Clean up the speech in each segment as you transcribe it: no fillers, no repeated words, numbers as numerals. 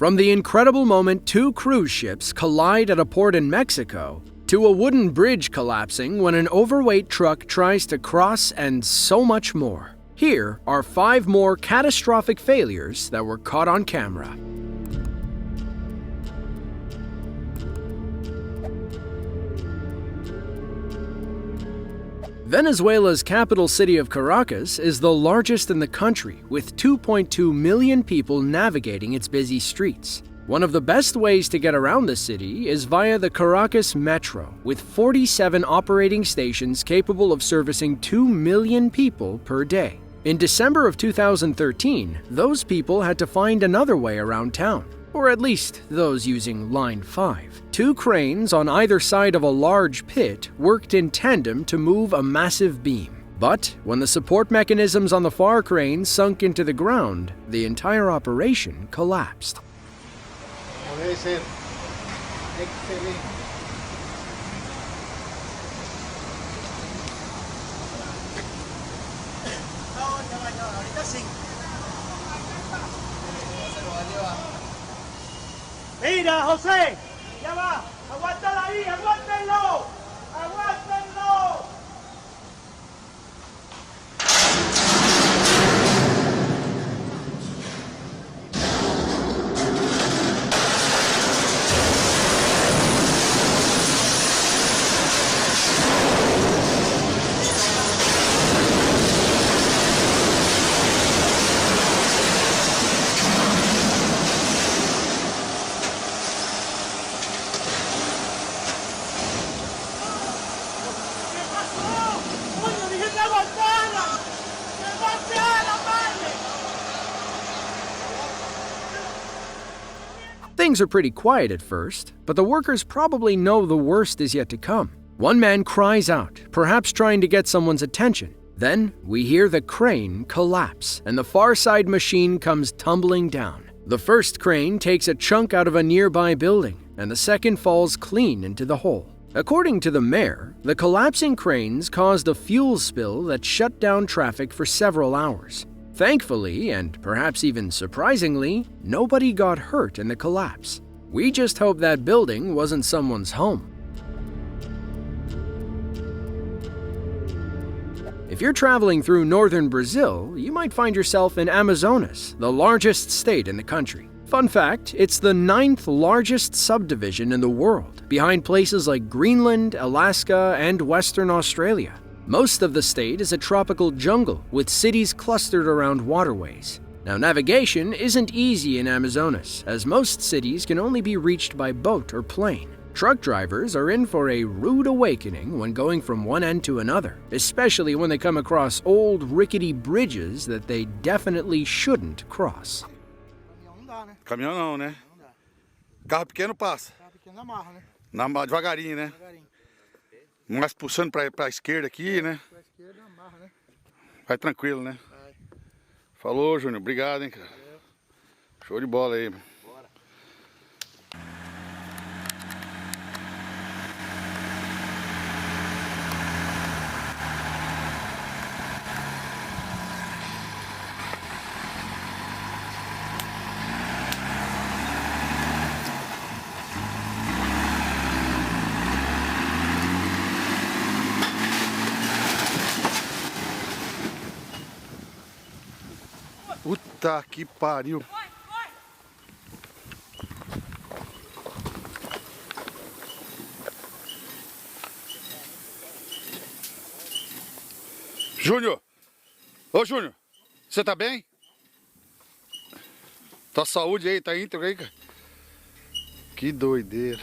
From the incredible moment two cruise ships collide at a port in Mexico, to a wooden bridge collapsing when an overweight truck tries to cross, and so much more. Here are 5 more catastrophic failures that were caught on camera. Venezuela's capital city of Caracas is the largest in the country, with 2.2 million people navigating its busy streets. One of the best ways to get around the city is via the Caracas Metro, with 47 operating stations capable of servicing 2 million people per day. In December of 2013, those people had to find another way around town, or at least those using Line 5. 2 cranes on either side of a large pit worked in tandem to move a massive beam. But when the support mechanisms on the far crane sunk into the ground, the entire operation collapsed. Debe ser excelente. Ahorita sí. Mira, José, ya va, aguántala ahí, aguántenlo, aguántenlo. Things are pretty quiet at first, but the workers probably know the worst is yet to come. One man cries out, perhaps trying to get someone's attention. Then we hear the crane collapse, and the far side machine comes tumbling down. The first crane takes a chunk out of a nearby building, and the second falls clean into the hole. According to the mayor, the collapsing cranes caused a fuel spill that shut down traffic for several hours. Thankfully, and perhaps even surprisingly, nobody got hurt in the collapse. We just hope that building wasn't someone's home. If you're traveling through northern Brazil, you might find yourself in Amazonas, the largest state in the country. Fun fact, it's the 9th largest subdivision in the world, behind places like Greenland, Alaska, and Western Australia. Most of the state is a tropical jungle, with cities clustered around waterways. Now, navigation isn't easy in Amazonas, as most cities can only be reached by boat or plane. Truck drivers are in for a rude awakening when going from one end to another, especially when they come across old, rickety bridges that they definitely shouldn't cross. Caminhão não, né? Carro pequeno passa. Carro pequeno amarra, né? Devagarinho, né? Mas puxando para a esquerda aqui, né? Pra esquerda amarra, né? Vai tranquilo, né? Vai. Falou, Júnior. Obrigado, hein, cara. Show de bola aí. Bora. Puta que pariu. Júnior! Ô, Júnior! Você tá bem? Tua saúde aí, tá íntegra aí, cara? Que doideira.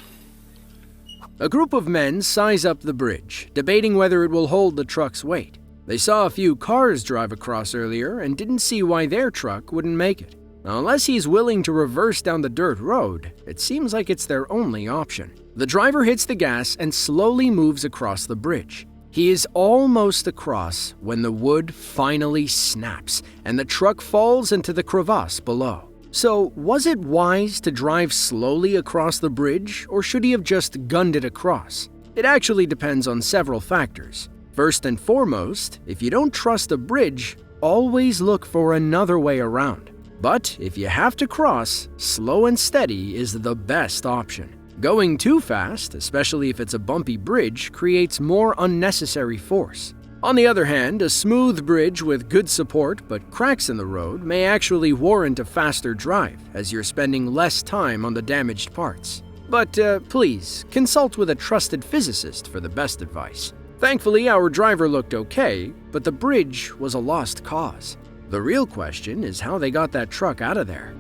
A group of men size up the bridge, debating whether it will hold the truck's weight. They saw a few cars drive across earlier and didn't see why their truck wouldn't make it. Now, unless he's willing to reverse down the dirt road, it seems like it's their only option. The driver hits the gas and slowly moves across the bridge. He is almost across when the wood finally snaps and the truck falls into the crevasse below. So, was it wise to drive slowly across the bridge, or should he have just gunned it across? It actually depends on several factors. First and foremost, if you don't trust a bridge, always look for another way around. But if you have to cross, slow and steady is the best option. Going too fast, especially if it's a bumpy bridge, creates more unnecessary force. On the other hand, a smooth bridge with good support but cracks in the road may actually warrant a faster drive, as you're spending less time on the damaged parts. But please, consult with a trusted physicist for the best advice. Thankfully, our driver looked okay, but the bridge was a lost cause. The real question is how they got that truck out of there.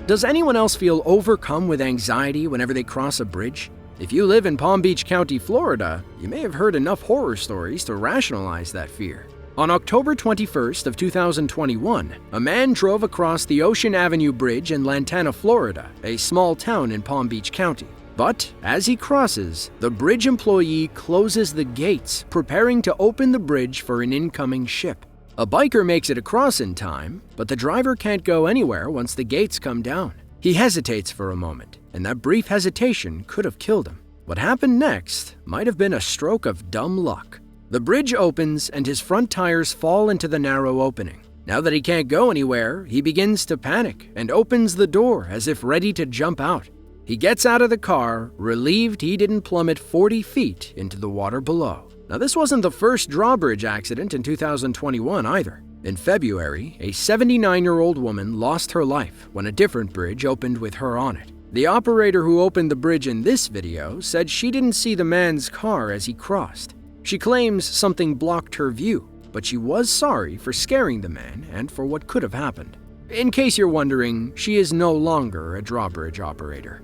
Does anyone else feel overcome with anxiety whenever they cross a bridge? If you live in Palm Beach County, Florida, you may have heard enough horror stories to rationalize that fear. On October 21st of 2021, a man drove across the Ocean Avenue Bridge in Lantana, Florida, a small town in Palm Beach County. But as he crosses, the bridge employee closes the gates, preparing to open the bridge for an incoming ship. A biker makes it across in time, but the driver can't go anywhere once the gates come down. He hesitates for a moment, and that brief hesitation could have killed him. What happened next might have been a stroke of dumb luck. The bridge opens and his front tires fall into the narrow opening. Now that he can't go anywhere, he begins to panic and opens the door as if ready to jump out. He gets out of the car, relieved he didn't plummet 40 feet into the water below. Now, this wasn't the first drawbridge accident in 2021 either. In February, a 79-year-old woman lost her life when a different bridge opened with her on it. The operator who opened the bridge in this video said she didn't see the man's car as he crossed. She claims something blocked her view, but she was sorry for scaring the man and for what could have happened. In case you're wondering, she is no longer a drawbridge operator.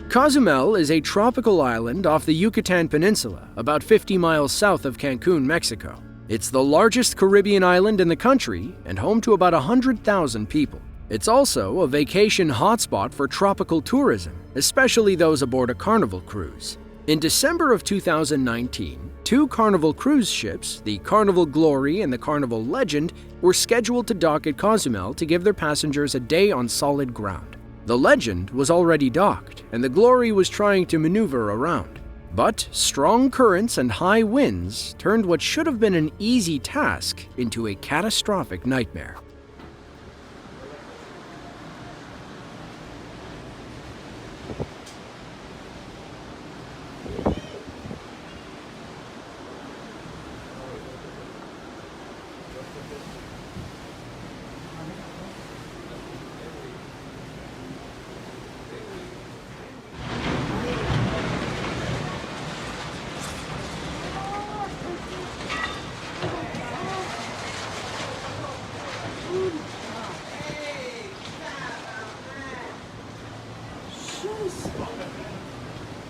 Cozumel is a tropical island off the Yucatan Peninsula, about 50 miles south of Cancun, Mexico. It's the largest Caribbean island in the country and home to about 100,000 people. It's also a vacation hotspot for tropical tourism, especially those aboard a Carnival cruise. In December of 2019, two Carnival cruise ships, the Carnival Glory and the Carnival Legend, were scheduled to dock at Cozumel to give their passengers a day on solid ground. The Legend was already docked, and the Glory was trying to maneuver around. But strong currents and high winds turned what should have been an easy task into a catastrophic nightmare.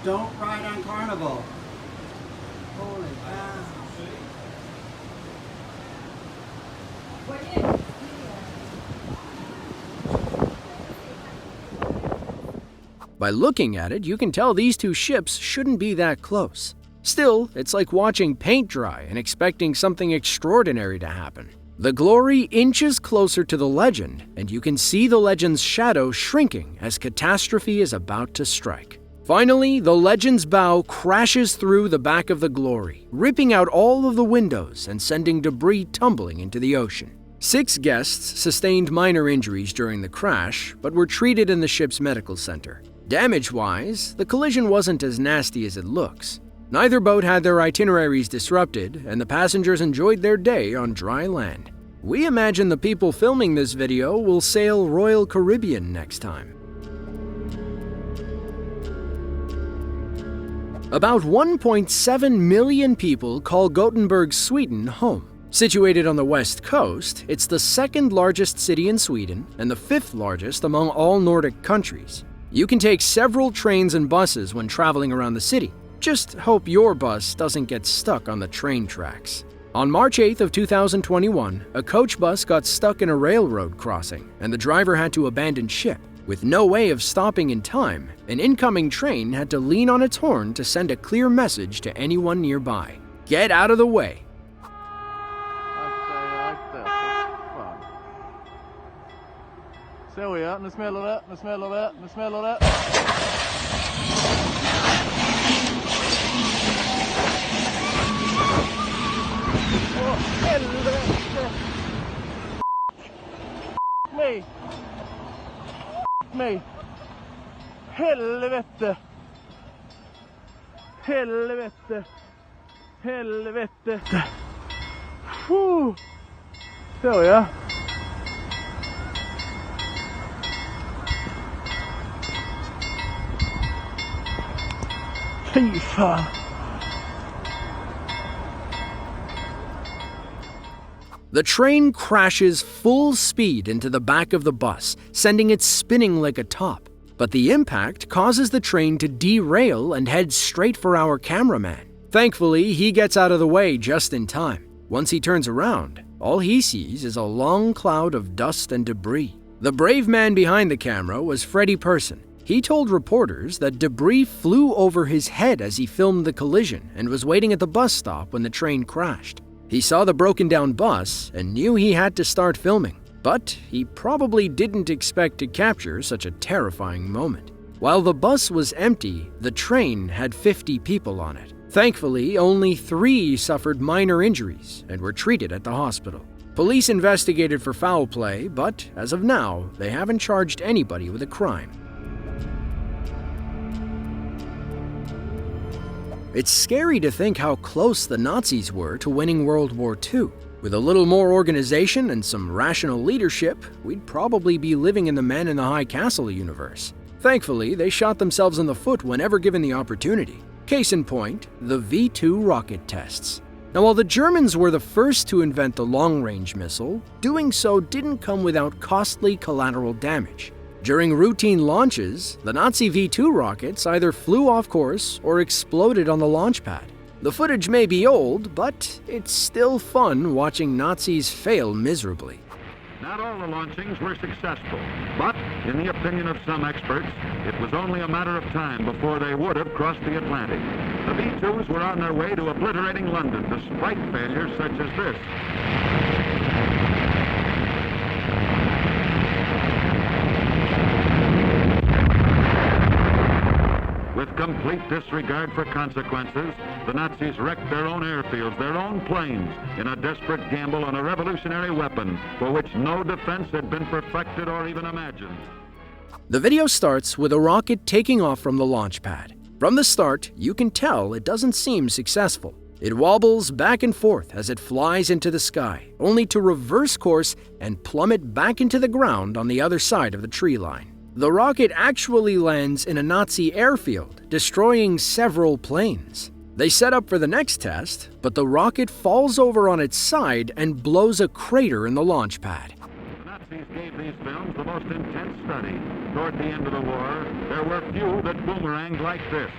Don't ride on Carnival. Holy cow. By looking at it, you can tell these two ships shouldn't be that close. Still, it's like watching paint dry and expecting something extraordinary to happen. The Glory inches closer to the Legend, and you can see the Legend's shadow shrinking as catastrophe is about to strike. Finally, the Legend's bow crashes through the back of the Glory, ripping out all of the windows and sending debris tumbling into the ocean. 6 guests sustained minor injuries during the crash, but were treated in the ship's medical center. Damage-wise, the collision wasn't as nasty as it looks. Neither boat had their itineraries disrupted, and the passengers enjoyed their day on dry land. We imagine the people filming this video will sail Royal Caribbean next time. About 1.7 million people call Gothenburg, Sweden home. Situated on the west coast, it's the second largest city in Sweden and the 5th largest among all Nordic countries. You can take several trains and buses when traveling around the city. Just hope your bus doesn't get stuck on the train tracks. On March 8th of 2021, a coach bus got stuck in a railroad crossing and the driver had to abandon ship. With no way of stopping in time, an incoming train had to lean on its horn to send a clear message to anyone nearby. Get out of the way. Så ja, nu smäller det, nu smäller det, nu smäller det. Helvete! Mig! Mig! Helvete! Helvete! Helvete! Så ja. Fy fan. The train crashes full speed into the back of the bus, sending it spinning like a top. But the impact causes the train to derail and head straight for our cameraman. Thankfully, he gets out of the way just in time. Once he turns around, all he sees is a long cloud of dust and debris. The brave man behind the camera was Freddie Person. He told reporters that debris flew over his head as he filmed the collision and was waiting at the bus stop when the train crashed. He saw the broken down bus and knew he had to start filming, but he probably didn't expect to capture such a terrifying moment. While the bus was empty, the train had 50 people on it. Thankfully, only 3 suffered minor injuries and were treated at the hospital. Police investigated for foul play, but as of now, they haven't charged anybody with a crime. It's scary to think how close the Nazis were to winning World War II. With a little more organization and some rational leadership, we'd probably be living in the Man in the High Castle universe. Thankfully, they shot themselves in the foot whenever given the opportunity. Case in point, the V-2 rocket tests. Now, while the Germans were the first to invent the long-range missile, doing so didn't come without costly collateral damage. During routine launches, the Nazi V-2 rockets either flew off course or exploded on the launch pad. The footage may be old, but it's still fun watching Nazis fail miserably. Not all the launchings were successful, but in the opinion of some experts, it was only a matter of time before they would have crossed the Atlantic. The V-2s were on their way to obliterating London, despite failures such as this. With complete disregard for consequences, the Nazis wrecked their own airfields, their own planes, in a desperate gamble on a revolutionary weapon for which no defense had been perfected or even imagined. The video starts with a rocket taking off from the launch pad. From the start, you can tell it doesn't seem successful. It wobbles back and forth as it flies into the sky, only to reverse course and plummet back into the ground on the other side of the tree line. The rocket actually lands in a Nazi airfield, destroying several planes. They set up for the next test, but the rocket falls over on its side and blows a crater in the launch pad. The Nazis gave these films the most intense study. Toward the end of the war, there were few that boomeranged like this.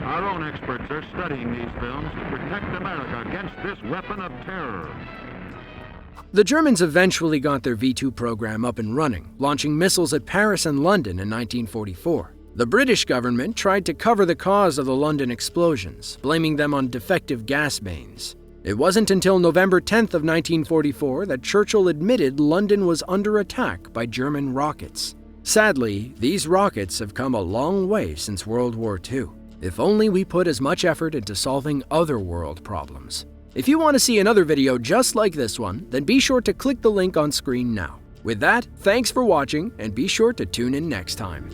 Our own experts are studying these films to protect America against this weapon of terror. The Germans eventually got their V-2 program up and running, launching missiles at Paris and London in 1944. The British government tried to cover the cause of the London explosions, blaming them on defective gas mains. It wasn't until November 10th of 1944 that Churchill admitted London was under attack by German rockets. Sadly, these rockets have come a long way since World War II. If only we put as much effort into solving other world problems. If you want to see another video just like this one, then be sure to click the link on screen now. With that, thanks for watching and be sure to tune in next time.